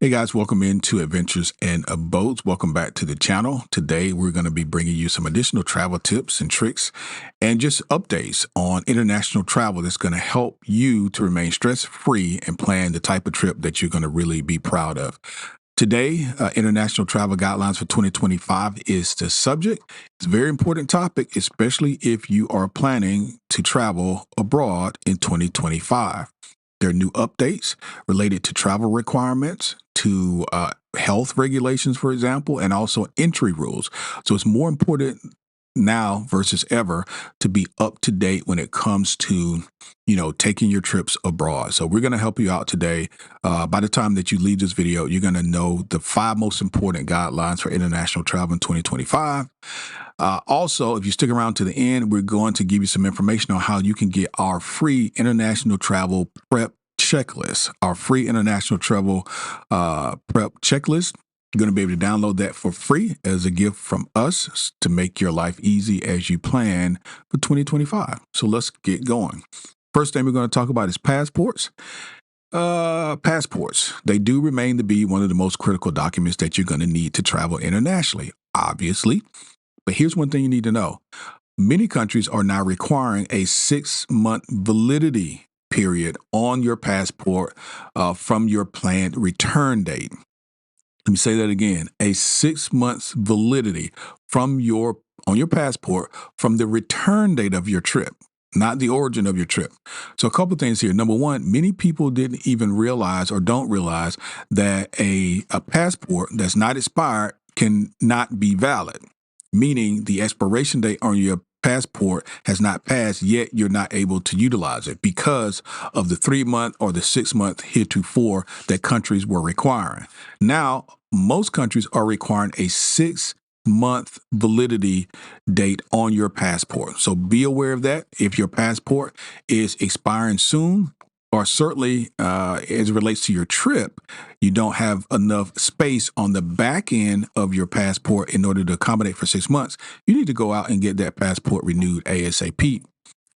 Hey guys, welcome into Adventures and Abodes. Welcome back to the channel. Today we're going to be bringing you some additional travel tips and tricks and just updates on international travel that's going to help you to remain stress-free and plan the type of trip that you're going to really be proud of. Today, international travel guidelines for 2025 is the subject. It's a very important topic, especially if you are planning to travel abroad in 2025. There are new updates related to travel requirements, to health regulations, for example, and also entry rules. So it's more important now versus ever to be up to date when it comes to, taking your trips abroad. So we're going to help you out today. By the time that you leave this video, you're going to know the 5 most important guidelines for international travel in 2025. Also, if you stick around to the end, we're going to give you some information on how you can get our free international travel prep checklist, our free international travel prep checklist. You're going to be able to download that for free as a gift from us to make your life easy as you plan for 2025. So let's get going. First thing we're going to talk about is passports. Passports, they do remain to be one of the most critical documents that you're going to need to travel internationally, obviously. But here's one thing you need to know. Many countries are now requiring a 6-month validity period on your passport from your planned return date. Let me say that again. A 6 months validity on your passport from the return date of your trip, not the origin of your trip. So a couple things here. Number one, many people didn't even realize or don't realize that a passport that's not expired cannot be valid, meaning the expiration date on your passport has not passed, yet you're not able to utilize it because of the 3-month or the 6-month heretofore that countries were requiring. Now, most countries are requiring a 6-month validity date on your passport. So be aware of that. If your passport is expiring soon, or certainly as it relates to your trip, you don't have enough space on the back end of your passport in order to accommodate for 6 months, you need to go out and get that passport renewed ASAP.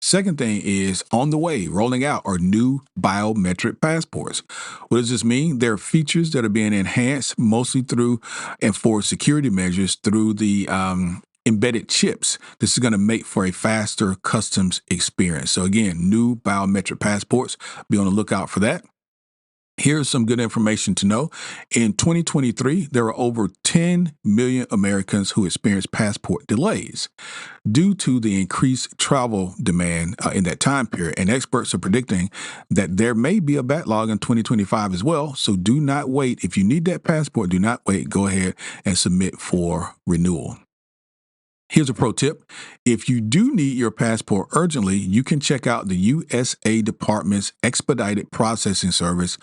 Second thing is on the way, rolling out are new biometric passports. What does this mean? There are features that are being enhanced mostly through and for security measures through the embedded chips. This is going to make for a faster customs experience. So again, new biometric passports, be on the lookout for that. Here's some good information to know. In 2023, there are over 10 million Americans who experienced passport delays due to the increased travel demand in that time period. And experts are predicting that there may be a backlog in 2025 as well. So do not wait. If you need that passport, do not wait. Go ahead and submit for renewal. Here's a pro tip. If you do need your passport urgently, you can check out the USA Department's expedited processing service,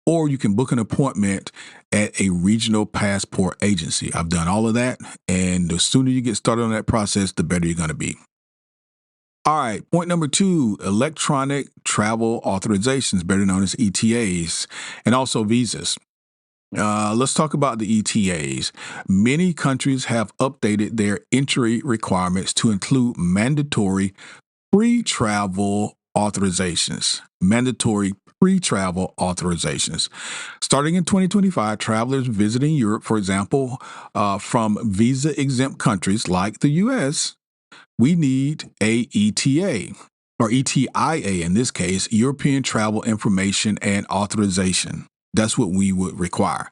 or you can book an appointment at a regional passport agency. I've done all of that, and the sooner you get started on that process, the better you're going to be. All right, point number 2, electronic travel authorizations, better known as ETAs, and also visas. Let's talk about the ETAs. Many countries have updated their entry requirements to include mandatory pre-travel authorizations. Mandatory pre-travel authorizations. Starting in 2025, travelers visiting Europe, for example, from visa-exempt countries like the U.S., we need a ETA, or ETIA in this case, European Travel Information and Authorization. That's what we would require.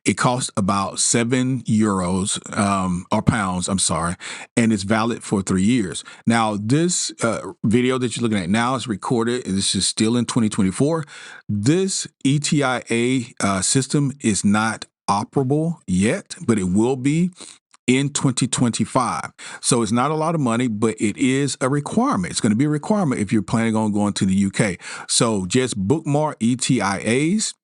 It costs about €7 or pounds, and it's valid for 3 years. Now, this video that you're looking at now is recorded. This is still in 2024. This ETIA system is not operable yet, but it will be in 2025. So it's not a lot of money, but it is a requirement. It's going to be a requirement if you're planning on going to the UK. So just bookmark ETIAs.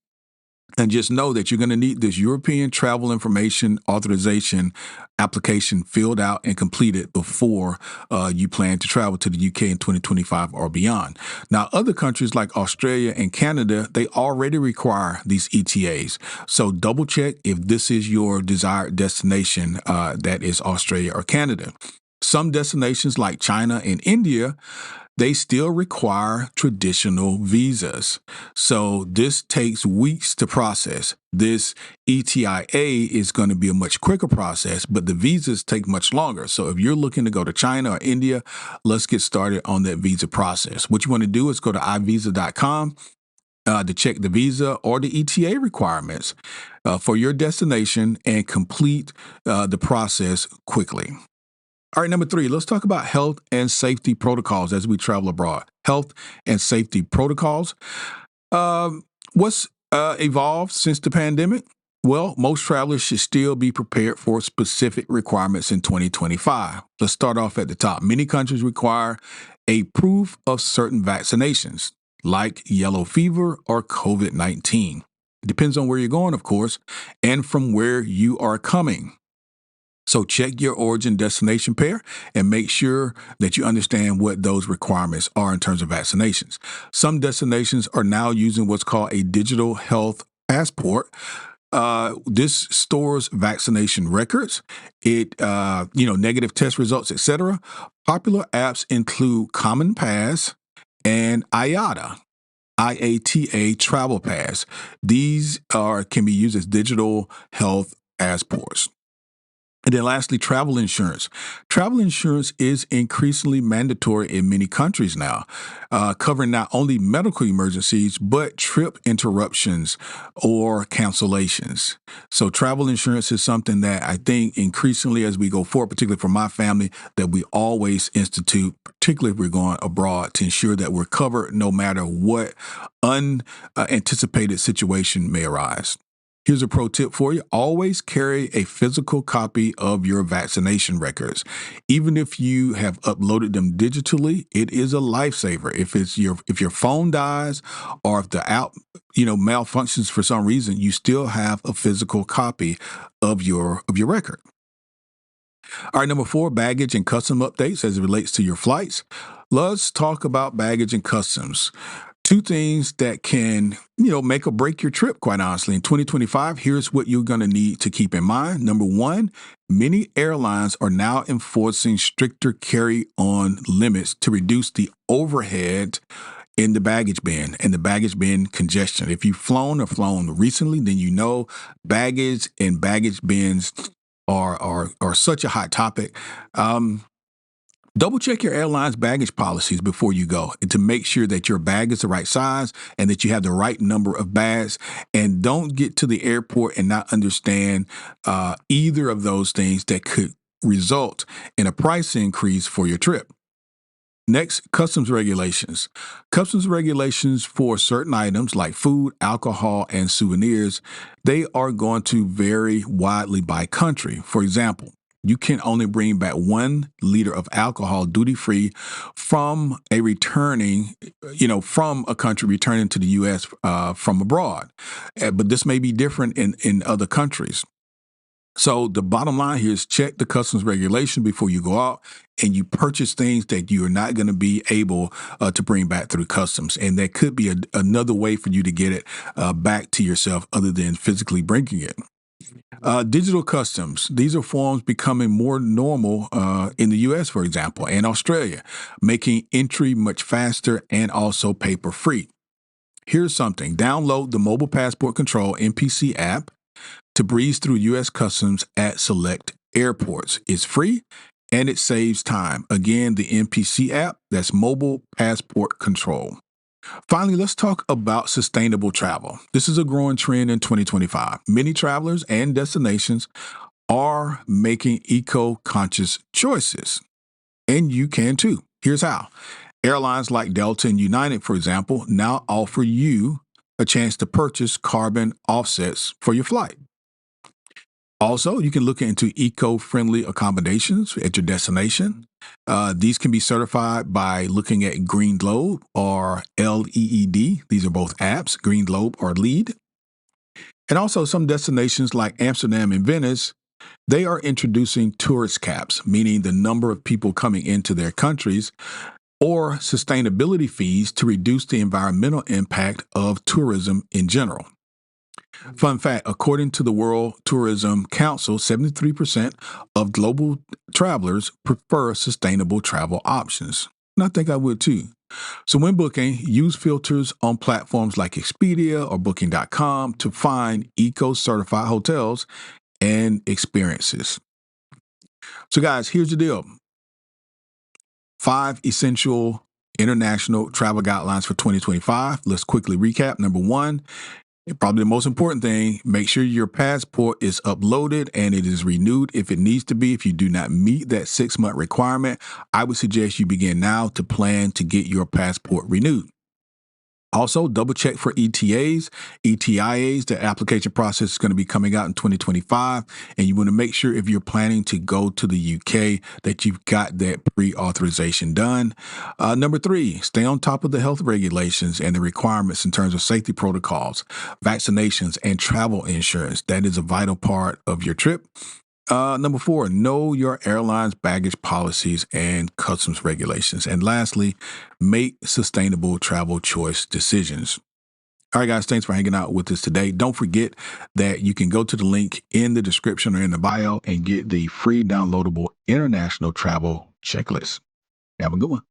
And just know that you're going to need this European Travel Information Authorization application filled out and completed before you plan to travel to the UK in 2025 or beyond. Now, other countries like Australia and Canada, they already require these ETAs. So double check if this is your desired destination, that is Australia or Canada. Some destinations like China and India, they still require traditional visas. So this takes weeks to process. This ETIA is going to be a much quicker process, but the visas take much longer. So if you're looking to go to China or India, let's get started on that visa process. What you want to do is go to ivisa.com to check the visa or the ETA requirements for your destination and complete the process quickly. All right, number 3, let's talk about health and safety protocols as we travel abroad. Health and safety protocols. What's evolved since the pandemic? Well, most travelers should still be prepared for specific requirements in 2025. Let's start off at the top. Many countries require a proof of certain vaccinations, like yellow fever or COVID-19. It depends on where you're going, of course, and from where you are coming. So check your origin destination pair and make sure that you understand what those requirements are in terms of vaccinations. Some destinations are now using what's called a digital health passport. This stores vaccination records, negative test results, etc. Popular apps include Common Pass and IATA Travel Pass. These can be used as digital health passports. And then lastly, travel insurance. Travel insurance is increasingly mandatory in many countries now, covering not only medical emergencies, but trip interruptions or cancellations. So travel insurance is something that I think increasingly as we go forward, particularly for my family, that we always institute, particularly if we're going abroad, to ensure that we're covered no matter what unanticipated situation may arise. Here's a pro tip for you. Always carry a physical copy of your vaccination records. Even if you have uploaded them digitally, it is a lifesaver. If your phone dies or if the app, malfunctions for some reason, you still have a physical copy of your record. All right, number 4, baggage and custom updates as it relates to your flights. Let's talk about baggage and customs. 2 things that can, make or break your trip, quite honestly. In 2025, here's what you're going to need to keep in mind. Number 1, many airlines are now enforcing stricter carry-on limits to reduce the overhead in the baggage bin and the baggage bin congestion. If you've flown recently, then baggage and baggage bins are such a hot topic. Double check your airline's baggage policies before you go and to make sure that your bag is the right size and that you have the right number of bags. And don't get to the airport and not understand either of those things that could result in a price increase for your trip. Next, customs regulations. Customs regulations for certain items like food, alcohol, and souvenirs, they are going to vary widely by country. For example, you can only bring back 1 liter of alcohol duty-free from a country returning to the U.S. From abroad. But this may be different in other countries. So the bottom line here is check the customs regulation before you go out and you purchase things that you are not going to be able to bring back through customs. And that could be another way for you to get it back to yourself other than physically bringing it. Digital customs. These are forms becoming more normal in the U.S., for example, and Australia, making entry much faster and also paper-free. Here's something. Download the Mobile Passport Control MPC app to breeze through U.S. customs at select airports. It's free and it saves time. Again, the MPC app, that's Mobile Passport Control. Finally, let's talk about sustainable travel. This is a growing trend in 2025. Many travelers and destinations are making eco-conscious choices, and you can too. Here's how. Airlines like Delta and United, for example, now offer you a chance to purchase carbon offsets for your flight. Also, you can look into eco-friendly accommodations at your destination. These can be certified by looking at Green Globe or LEED. These are both apps, Green Globe or LEED. And also some destinations like Amsterdam and Venice, they are introducing tourist caps, meaning the number of people coming into their countries, or sustainability fees to reduce the environmental impact of tourism in general. Fun fact, according to the World Tourism Council, 73% of global travelers prefer sustainable travel options. And I think I would too. So when booking, use filters on platforms like Expedia or Booking.com to find eco-certified hotels and experiences. So guys, here's the deal. 5 essential international travel guidelines for 2025. Let's quickly recap. Number 1, probably the most important thing, make sure your passport is uploaded and it is renewed if it needs to be. If you do not meet that 6-month requirement, I would suggest you begin now to plan to get your passport renewed. Also, double check for ETIAs. The application process is going to be coming out in 2025, and you want to make sure if you're planning to go to the UK that you've got that pre-authorization done. Number 3, stay on top of the health regulations and the requirements in terms of safety protocols, vaccinations, and travel insurance. That is a vital part of your trip. Number 4, know your airline's baggage policies and customs regulations. And lastly, make sustainable travel choice decisions. All right, guys, thanks for hanging out with us today. Don't forget that you can go to the link in the description or in the bio and get the free downloadable international travel checklist. Have a good one.